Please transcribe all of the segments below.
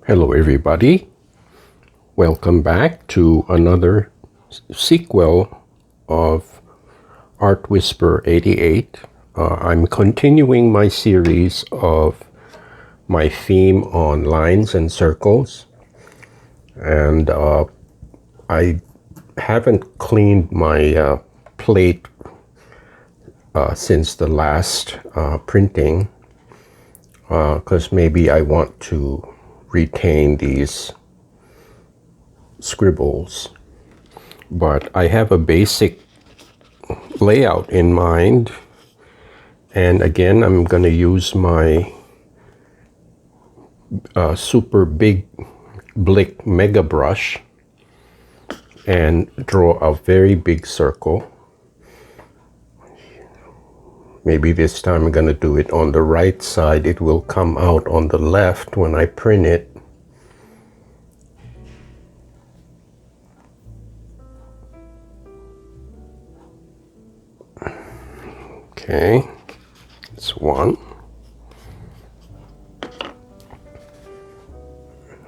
Hello everybody, welcome back to another sequel of Art Whisper 88. I'm continuing my series of my theme on lines and circles, and I haven't cleaned my plate since the last printing because maybe I want to retain these scribbles, but I have a basic layout in mind, and again I'm going to use my super big Blick Mega Brush and draw a very big circle. Maybe this time I'm going to do it on the right side. It will come out on the left when I print it. Okay, that's one.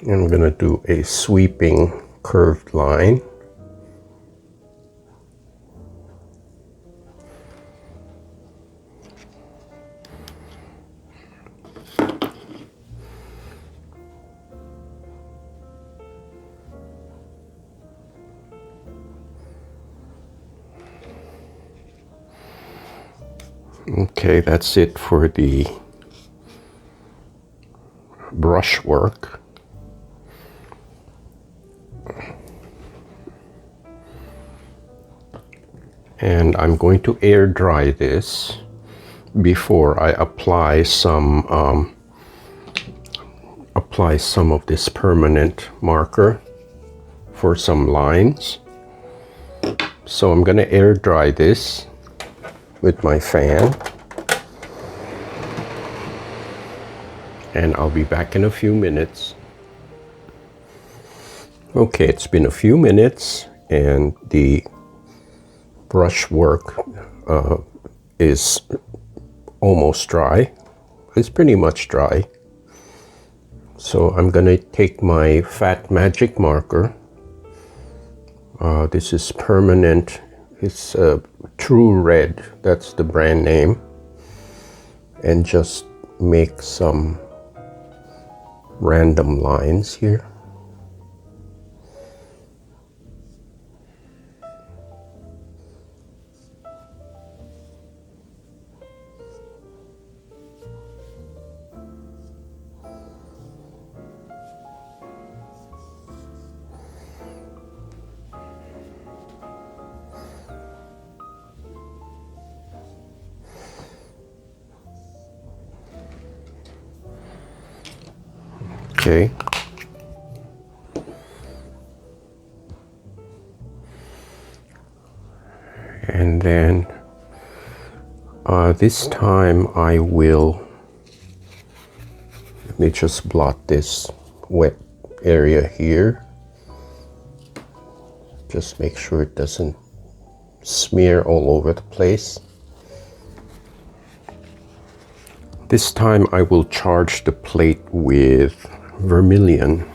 And I'm going to do a sweeping curved line. Okay, that's it for the brushwork. And I'm going to air dry this before I apply some of this permanent marker for some lines. So I'm going to air dry this with my fan, and I'll be back in a few minutes. Okay, it's been a few minutes and the brushwork is almost dry. It's pretty much dry. So I'm going to take my Fat Magic marker. This is permanent. It's True Red, that's the brand name, and just make some random lines here. Okay. And then this time I will, let me just blot this wet area here. Just make sure it doesn't smear all over the place. This time I will charge the plate with vermilion.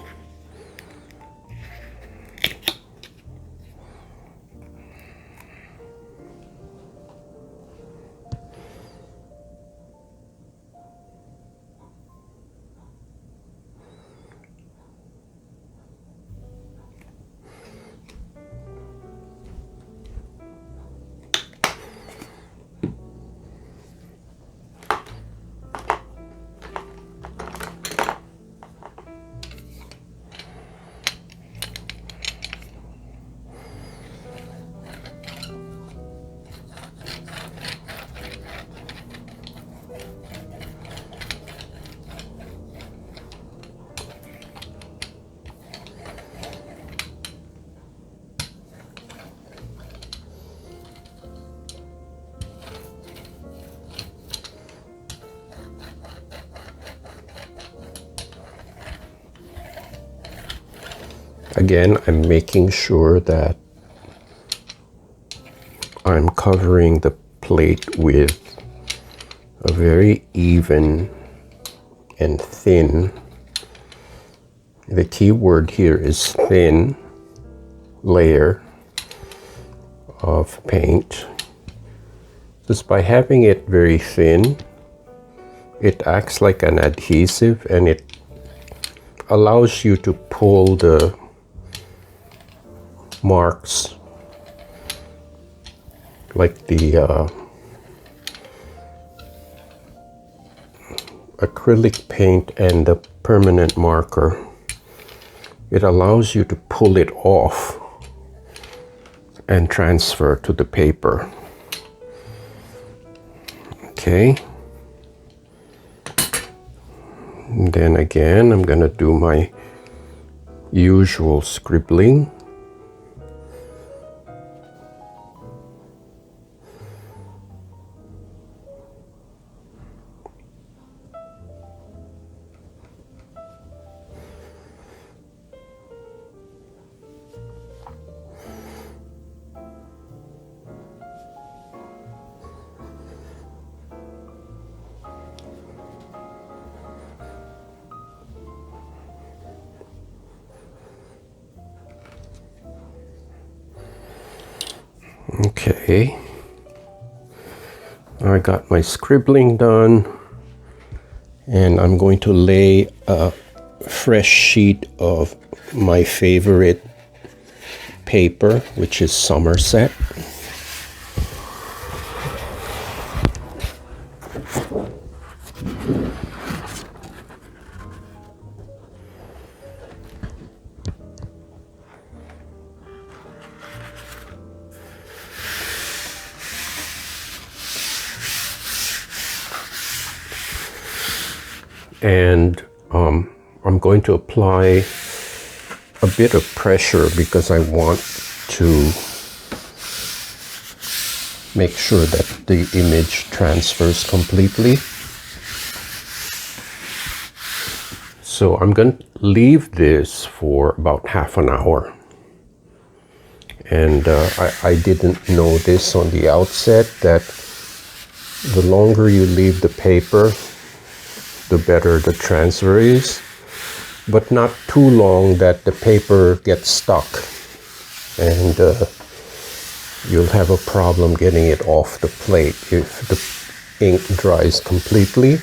Again, I'm making sure that I'm covering the plate with a very even and thin The key word here is thin layer of paint. Just by having it very thin, it acts like an adhesive and it allows you to pull the marks like the acrylic paint and the permanent marker. It allows you to pull it off and transfer to the paper. Okay. And then again, I'm going to do my usual scribbling. Okay, I got my scribbling done, and I'm going to lay a fresh sheet of my favorite paper, which is Somerset. And I'm going to apply a bit of pressure because I want to make sure that the image transfers completely. So I'm going to leave this for about half an hour. And I didn't know this on the outset, that the longer you leave the paper, the better the transfer is, but not too long that the paper gets stuck and you'll have a problem getting it off the plate if the ink dries completely.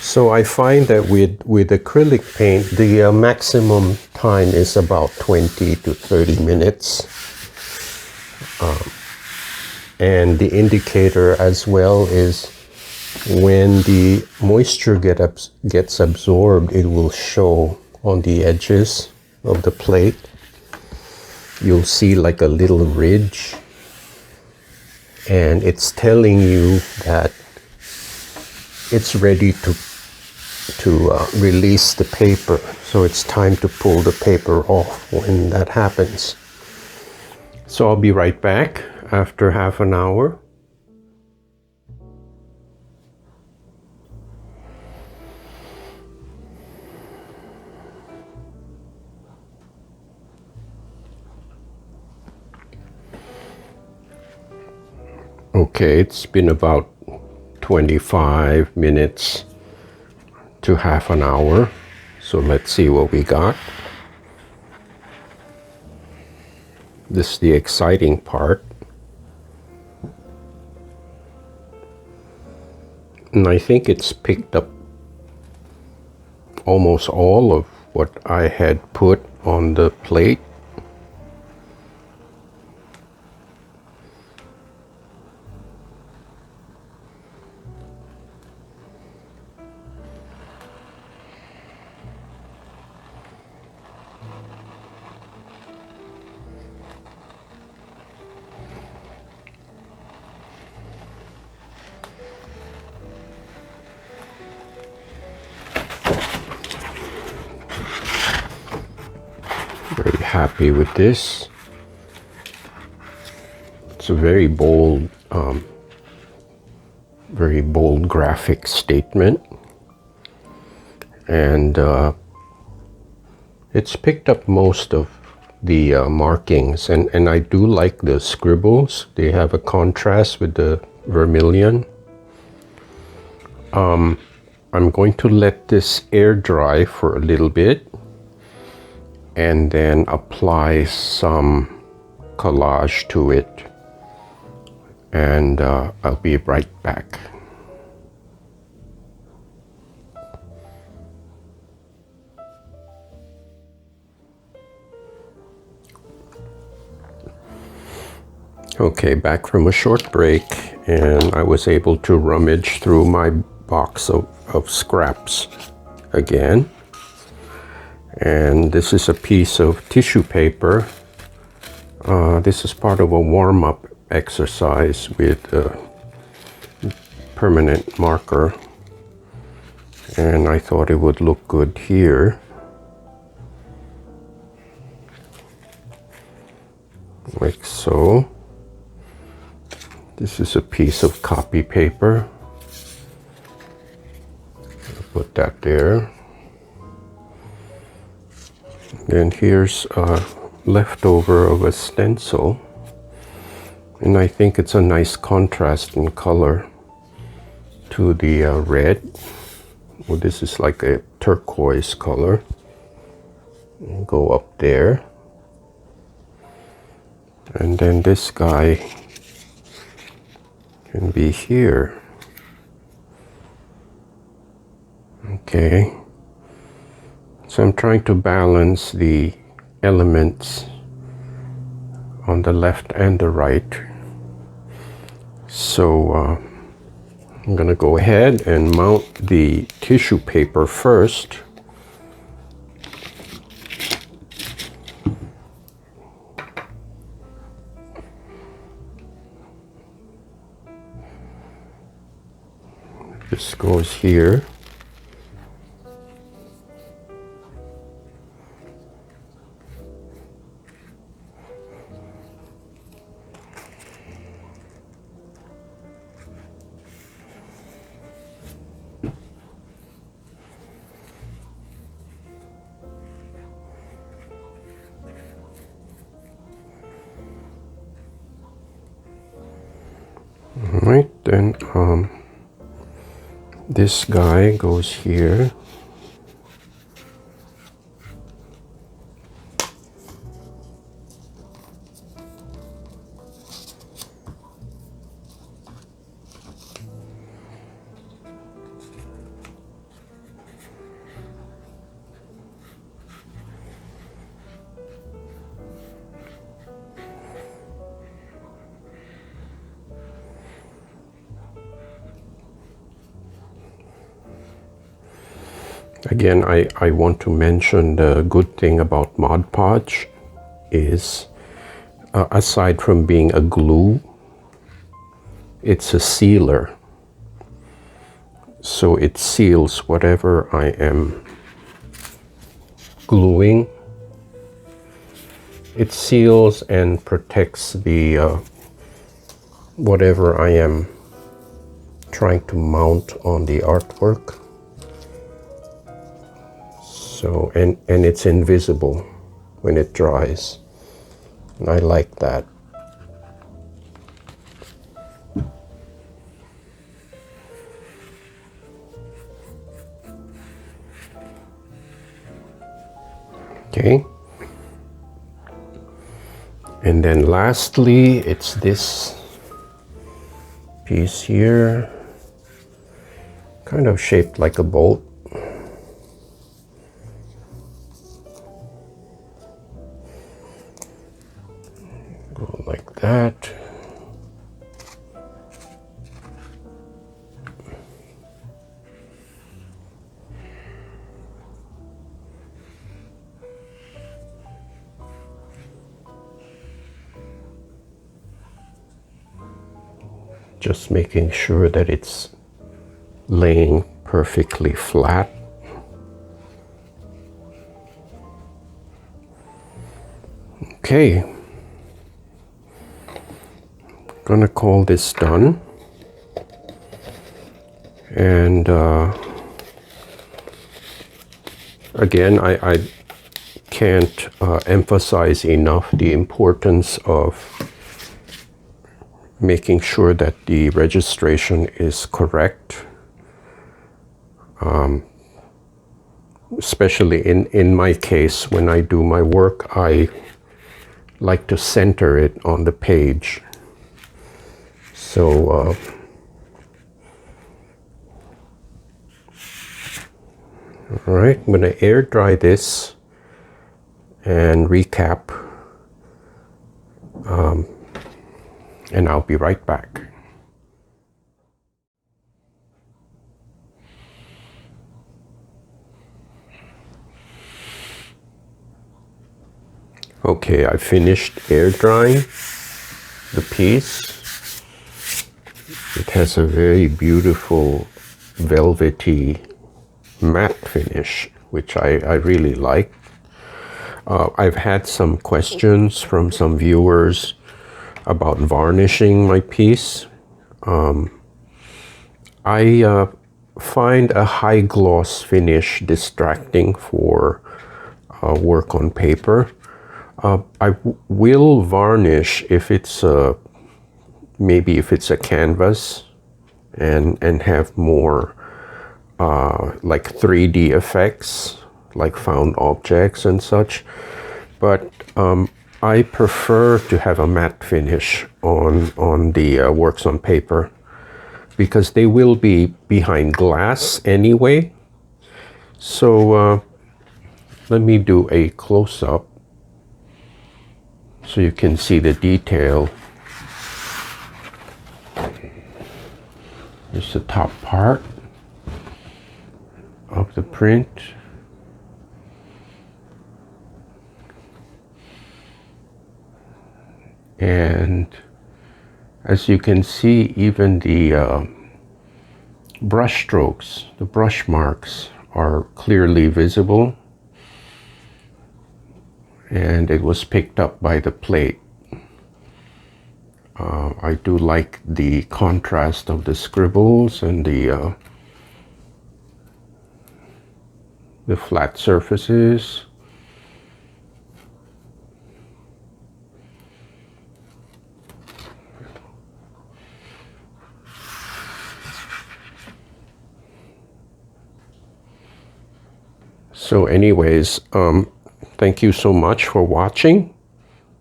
So I find that with acrylic paint, the maximum time is about 20 to 30 minutes. And the indicator as well is when the moisture gets absorbed, it will show on the edges of the plate. You'll see like a little ridge, and it's telling you that it's ready to release the paper. So it's time to pull the paper off when that happens. So I'll be right back after half an hour. Okay, it's been about 25 minutes to half an hour. So let's see what we got. This is the exciting part. And I think it's picked up almost all of what I had put on the plate. Very happy with this. It's a very bold graphic statement, and it's picked up most of the markings, and I do like the scribbles. They have a contrast with the vermilion. I'm going to let this air dry for a little bit and then apply some collage to it, and I'll be right back. Okay, back from a short break, and I was able to rummage through my box of scraps again. And this is a piece of tissue paper. This is part of a warm-up exercise with a permanent marker, and I thought it would look good here. Like so. This is a piece of copy paper. I'll put that there. Then here's a leftover of a stencil, and I think it's a nice contrast in color to the red. Well, this is like a turquoise color. And go up there, and then this guy can be here. Okay, so I'm trying to balance the elements on the left and the right. So I'm gonna go ahead and mount the tissue paper first. This goes here. All right, then this guy goes here. Again, I want to mention the good thing about Mod Podge is, aside from being a glue, it's a sealer. So it seals whatever I am gluing. It seals and protects the whatever I am trying to mount on the artwork. So, and it's invisible when it dries, and I like that. Okay, and then lastly, it's this piece here, kind of shaped like a bolt. Go like that. Just making sure that it's laying perfectly flat. Okay. Gonna call this done, and again, I can't emphasize enough the importance of making sure that the registration is correct. especially in my case, when I do my work, I like to center it on the page. So all right, I'm going to air dry this and recap, and I'll be right back. Okay, I finished air drying the piece. It has a very beautiful velvety matte finish, which I really like. I've had some questions from some viewers about varnishing my piece. I find a high gloss finish distracting for work on paper. I will varnish if it's maybe if it's a canvas and have more like 3D effects, like found objects and such. But I prefer to have a matte finish on the works on paper, because they will be behind glass anyway. So let me do a close-up so you can see the detail. Here's the top part of the print. And as you can see, even the brush strokes, the brush marks are clearly visible, and it was picked up by the plate. I do like the contrast of the scribbles and the flat surfaces. So anyways, thank you so much for watching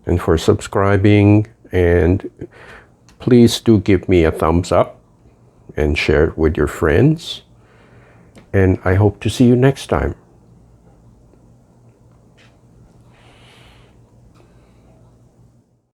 and for subscribing, and please do give me a thumbs up and share it with your friends, and I hope to see you next time.